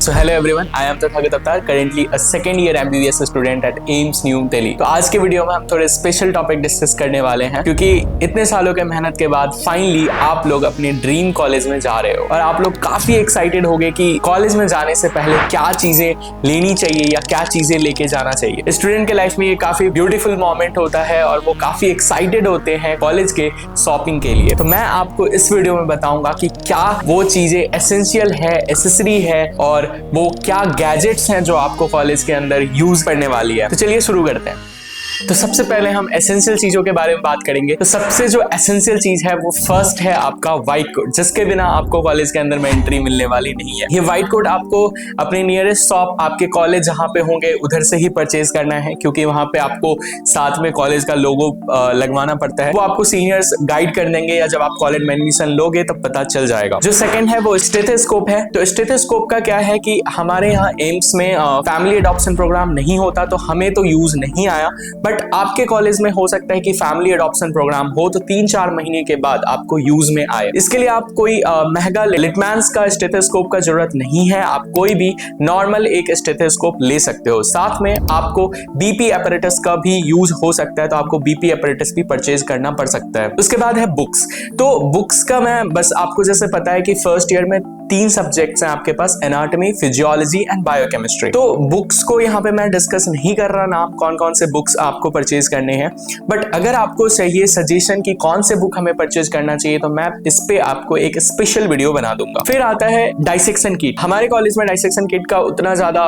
So hello everyone, I am Tathagit Avtar, currently a second year MBBS student at AIIMS New Delhi। तो आज के video में हम थोड़े स्पेशल टॉपिक डिस्कस करने वाले हैं क्योंकि इतने सालों के मेहनत के बाद फाइनली आप लोग अपने ड्रीम कॉलेज में जा रहे हो और आप लोग काफी एक्साइटेड होगे कि कॉलेज में जाने से पहले क्या चीजें लेनी चाहिए या क्या चीजें लेके जाना चाहिए। स्टूडेंट के लाइफ में ये काफी ब्यूटीफुल मोमेंट होता है और वो काफी एक्साइटेड होते हैं कॉलेज के शॉपिंग के लिए। तो मैं आपको इस वीडियो में बताऊंगा कि क्या वो चीजें एसेंशियल है, एसेसरी है और वो क्या गैजेट्स हैं जो आपको कॉलेज के अंदर यूज करने वाली है। तो चलिए शुरू करते हैं। तो सबसे पहले हम एसेंशियल चीजों के बारे में बात करेंगे। तो सबसे जो एसेंशियल चीज है वो फर्स्ट है आपका व्हाइट कोट, जिसके बिना आपको कॉलेज के अंदर में एंट्री मिलने वाली नहीं है। ये व्हाइट कोट आपको अपने नियरेस्ट शॉप, आपके कॉलेज जहां पे होंगे उधर से ही परचेज करना है क्योंकि वहां पे आपको साथ में कॉलेज का लोगो लगवाना पड़ता है। वो आपको सीनियर्स गाइड कर देंगे या जब आप कॉलेज में एडमिशन लोगे तब पता चल जाएगा। जो सेकंड है वो स्टेथोस्कोप है। तो स्टेथोस्कोप का क्या है कि हमारे यहाँ एम्स में फैमिली एडॉप्शन प्रोग्राम नहीं होता तो हमें तो यूज नहीं आया, बट आपके कॉलेज में हो सकता है कि फैमिली एडॉप्शन प्रोग्राम हो तो 3-4 महीने के बाद आपको यूज में आए। इसके लिए आप कोई महंगा लिटमैन्स का स्टेथोस्कोप का जरूरत नहीं है, आप कोई भी नॉर्मल एक स्टेथोस्कोप ले सकते हो। साथ में आपको बीपी एपरेटस का भी यूज हो सकता है, तो आपको बीपी एपरेटस भी परचेज करना पड़ सकता है। उसके बाद है बुक्स। तो बुक्स का मैं बस आपको जैसे पता है कि फर्स्ट ईयर में 3 सब्जेक्ट्स हैं आपके पास, एनाटॉमी, फिजियोलॉजी एंड बायोकेमिस्ट्री। तो बुक्स को यहाँ पे मैं डिस्कस नहीं कर रहा नाम कौन कौन से बुक्स आपको परचेज करने हैं, बट अगर आपको चाहिए सजेशन कि कौन से बुक हमें परचेज करना चाहिए तो मैं इस पे आपको एक स्पेशल वीडियो बना दूंगा। फिर आता है डाइसेक्शन किट। हमारे कॉलेज में डाइसेक्शन किट का उतना ज्यादा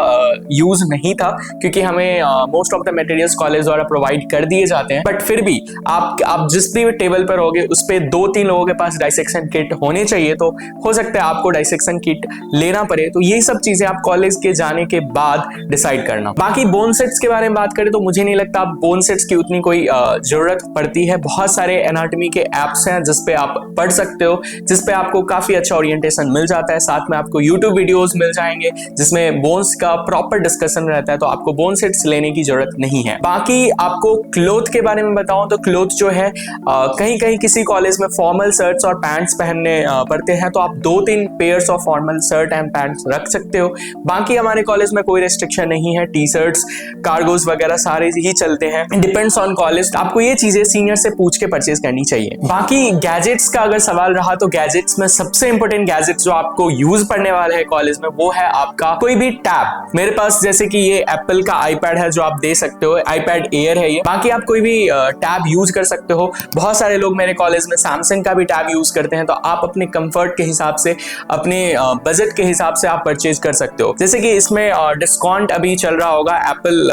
यूज नहीं था क्योंकि हमें most of the materials college द्वारा प्रोवाइड कर दिए जाते हैं, बट फिर भी आप जिस भी टेबल पर होगे उस पे 2-3 लोगों के पास डाइसेक्शन किट होने चाहिए। तो हो सकता है आपको सेक्शन किट लेना पड़े। तो ये सब चीजें आप कॉलेज के जाने के बाद डिसाइड करना। बाकी बोन सेट्स के बारे में बात करें तो मुझे नहीं लगता बोन सेट्स की उतनी कोई जरूरत पड़ती है। बहुत सारे एनाटॉमी के एप्स हैं जिसपे आप पढ़ सकते हो, जिसपे आपको काफी अच्छा ओरिएंटेशन मिल जाता है। साथ में आपको यूट्यूब वीडियोस मिल जाएंगे जिसमें बोन्स का प्रॉपर डिस्कशन रहता है, तो आपको बोन सेट्स लेने की जरूरत नहीं है। बाकी आपको क्लोथ के बारे में बताऊं तो क्लोथ जो है कहीं कहीं किसी कॉलेज में फॉर्मल शर्ट्स और पैंट्स पहनने पड़ते हैं, तो आप 2-3 pairs of formal shirt and pants रख सकते हो। बाकी हमारे कॉलेज में कोई रेस्ट्रिक्शन नहीं है, टी शर्ट्स, कार्गोस वगैरह सारे ही चलते हैं। Depends on college. आपको ये चीजें सीनियर से पूछ के परचेज करनी चाहिए। बाकी गैजेट्स का अगर सवाल रहा तो गैजेट्स में सबसे इंपॉर्टेंट गैजेट जो आपको यूज पड़ने वाला है कॉलेज में वो है आपका कोई भी टैब। मेरे पास जैसे कि ये एप्पल का आईपैड है जो आप दे सकते हो, आईपैड एयर है ये। बाकी आप कोई भी टैब यूज कर सकते हो। बहुत सारे लोग मेरे कॉलेज में सैमसंग का भी टैब यूज करते हैं, तो आप अपने कंफर्ट के हिसाब से, अपने बजट के हिसाब से आप परचेज कर सकते हो। जैसे कि इसमें डिस्काउंट अभी चल रहा होगा, एप्पल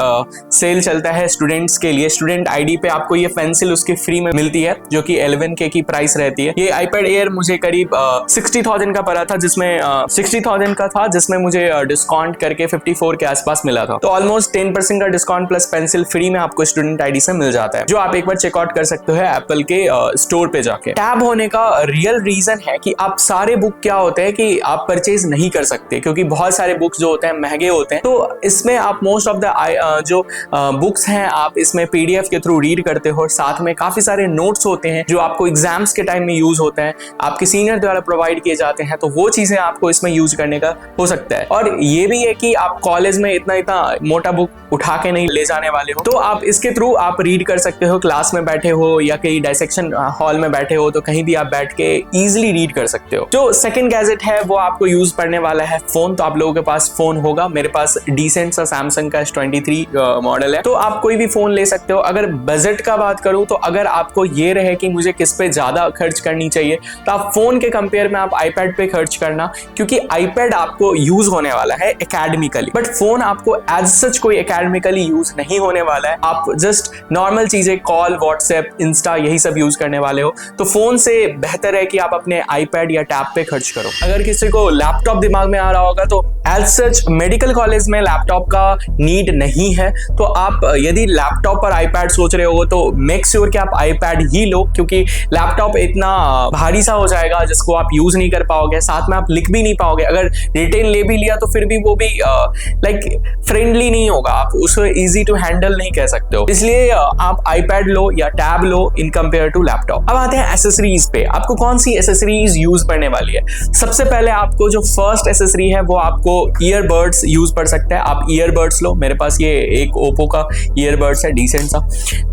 सेल चलता है स्टूडेंट्स के लिए। स्टूडेंट आईडी पे आपको ये पेंसिल उसकी फ्री में मिलती है जो कि 11K की प्राइस रहती है। ये आईपैड एयर मुझे करीब 60,000 का पड़ा था, जिसमें 60,000 का था, जिसमें मुझे डिस्काउंट करके 54 के आसपास मिला था। तो ऑलमोस्ट 10% का डिस्काउंट प्लस पेंसिल फ्री में आपको स्टूडेंट आईडी से मिल जाता है, जो आप एक बार चेकआउट कर सकते हो एप्पल के स्टोर पे जाके। टैब होने का रियल रीजन है कि आप सारे बुक क्या होते हैं कि आप परचेज नहीं कर सकते क्योंकि बहुत सारे बुक्स जो होते हैं महंगे होते हैं। तो इसमें आप मोस्ट ऑफ द जो बुक्स हैं आप इसमें पीडीएफ के थ्रू रीड करते हो। साथ में काफी सारे नोट्स होते हैं जो आपको एग्जाम्स के टाइम में यूज होते हैं, आपके सीनियर द्वारा प्रोवाइड किए जाते हैं, तो वो चीजें आपको इसमें यूज करने का हो सकता है। और ये भी है कि आप कॉलेज में इतना मोटा बुक उठा के नहीं ले जाने वाले हो, तो आप इसके थ्रू आप रीड कर सकते हो। क्लास में बैठे हो या कहीं डाइसेक्शन हॉल में बैठे हो तो कहीं भी आप बैठ के इजिली रीड कर सकते हो। जो सेकंड गैजेट है वो आपको यूज पड़ने वाला है फोन। तो आप लोगों के पास फोन होगा। मेरे पास डिसेंट सा सैमसंग का S23 मॉडल है, तो आप कोई भी फोन ले सकते हो। अगर बजट का बात करूं तो अगर आपको ये रहे कि मुझे किस पे ज्यादा खर्च करनी चाहिए तो आप फोन के कंपेयर में आप आईपैड पे खर्च करना, क्योंकि आईपैड आपको यूज होने वाला है एकेडमिकली, बट फोन आपको एज सच कोई एकेडमिकली यूज नहीं होने वाला है। आप जस्ट नॉर्मल चीजें, कॉल, व्हाट्सएप, इंस्टा, यही सब यूज करने वाले हो। तो फोन से बेहतर है कि आप अपने आईपैड या टैब पे खर्च करो। अगर किसी को लैपटॉप दिमाग में आ रहा होगा तो एज सच मेडिकल कॉलेज में लैपटॉप का नीड नहीं है, तो आप यदि लैपटॉप पर आईपैड सोच रहे हो तो मेक श्योर कि आप आईपैड ही लो, क्योंकि लैपटॉप इतना भारी सा हो जाएगा जिसको आप यूज नहीं कर पाओगे, साथ में आप लिख भी नहीं पाओगे। अगर रिटेन ले भी लिया तो फिर भी वो भी लाइक फ्रेंडली नहीं होगा, आप उसको इजी टू हैंडल नहीं कह सकते हो। इसलिए आप आईपैड लो या टैब लो इन कंपेयर टू लैपटॉप। अब आते हैं एसेसरीज पे, आपको कौन सी एसेसरीज यूज करने वाली है। सबसे पहले आपको जो फर्स्ट एसेसरी है वो आपको ईयरबड्स यूज पड़ सकता है। आप ईयरबड्स लो, मेरे पास ये एक ओप्पो का ईयरबड्स है डिसेंट सा,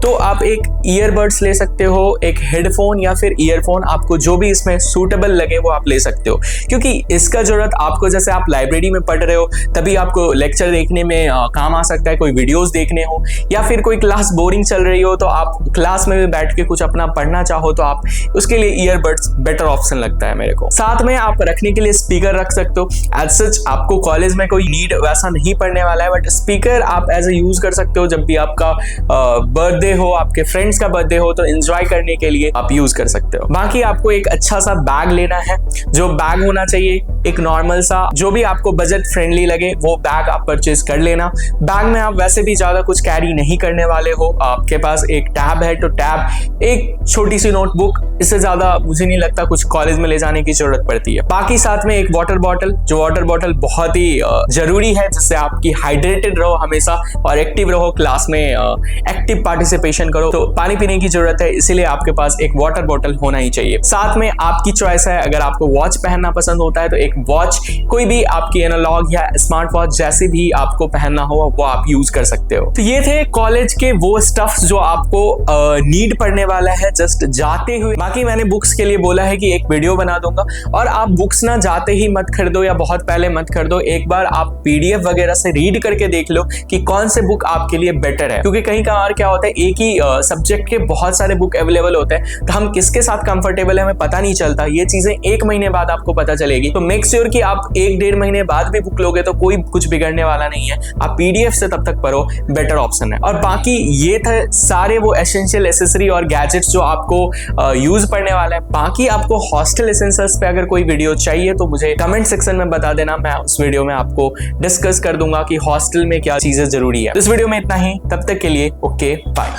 तो आप एक ईयरबड्स ले सकते हो, एक हेडफोन या फिर ईयरफोन, आपको जो भी इसमें सूटेबल लगे वो आप ले सकते हो। क्योंकि इसका जरूरत आपको, जैसे आप लाइब्रेरी में पढ़ रहे हो तभी आपको लेक्चर देखने में काम आ सकता है, कोई वीडियोस देखने हो या फिर कोई क्लास बोरिंग चल रही हो तो आप क्लास में भी बैठ के कुछ अपना पढ़ना चाहो तो आप उसके लिए ईयरबड्स बेटर ऑप्शन लगता है मेरे को। साथ में आप रखने के लिए स्पीकर रख सकते हो। एज सच आपको कॉलेज में कोई नीड वैसा नहीं पड़ने वाला है, बट स्पीकर आप एज ए यूज कर सकते हो। जब भी आपका बर्थडे हो, आपके फ्रेंड्स का बर्थडे हो, तो एंजॉय करने के लिए आप यूज कर सकते हो। बाकी आपको एक अच्छा सा बैग लेना है। जो बैग होना चाहिए एक नॉर्मल सा, जो भी आपको बजट फ्रेंडली लगे वो बैग आप परचेज कर लेना। बैग में आप वैसे भी ज्यादा कुछ कैरी नहीं करने वाले हो, आपके पास एक टैब है तो टैब, एक छोटी सी नोटबुक, इससे ज्यादा मुझे नहीं लगता कुछ कॉलेज में ले जाने की जरूरत पड़ती है। बाकी साथ में एक वाटर बॉटल, जो वाटर बॉटल बहुत ही जरूरी है जिससे आपकी हाइड्रेटेड रहो हमेशा और एक्टिव रहो, क्लास में एक्टिव पार्टिसिपेशन करो, तो पानी पीने की जरूरत है, इसीलिए आपके पास एक वाटर बॉटल होना ही चाहिए। साथ में आपकी चॉइस है, अगर आपको वॉच पहनना पसंद होता है तो एक वॉच, कोई भी आपकी एनालॉग या स्मार्ट वॉच जैसे भी आपको पहनना हो वो आप यूज कर सकते हो। तो ये थे कॉलेज के वो स्टफ्स जो आपको नीड पड़ने वाला है जस्ट जाते हुए। बाकी मैंने बुक्स के लिए बोला है कि एक वीडियो बना दूंगा, और आप बुक्स ना जाते ही मत खरीदो या बहुत पहले मत खरीदो, एक बार आप पीडीएफ वगैरह से रीड करके देख लो कि कौन से बुक आपके लिए बेटर है। क्योंकि कहीं कभार क्या होता है, एक ही सब्जेक्ट के बहुत सारे बुक अवेलेबल होते हैं, तो हम किसके साथ कंफर्टेबल है हमें पता नहीं चलता। ये चीजें 1 महीने बाद आपको पता चलेगी, तो मेक श्योर कि आप 1-1.5 महीने बाद भी बुक लोगे तो कोई कुछ बिगड़ने वाला नहीं है। आप पीडीएफ से तब तक पढ़ो, बेटर ऑप्शन है। और बाकी ये थे सारे वो एसेंशियल एसेसरी और गैजेट्स जो आपको यूज पड़ने वाला है। बाकी आपको हॉस्टल एसेंशियल्स पे अगर कोई वीडियो चाहिए तो मुझे कमेंट सेक्शन में बता देना, मैं उस वीडियो में आपको डिस्कस कर दूंगा कि हॉस्टल में क्या चीजें जरूरी है। इस वीडियो में इतना ही, तब तक के लिए ओके बाय।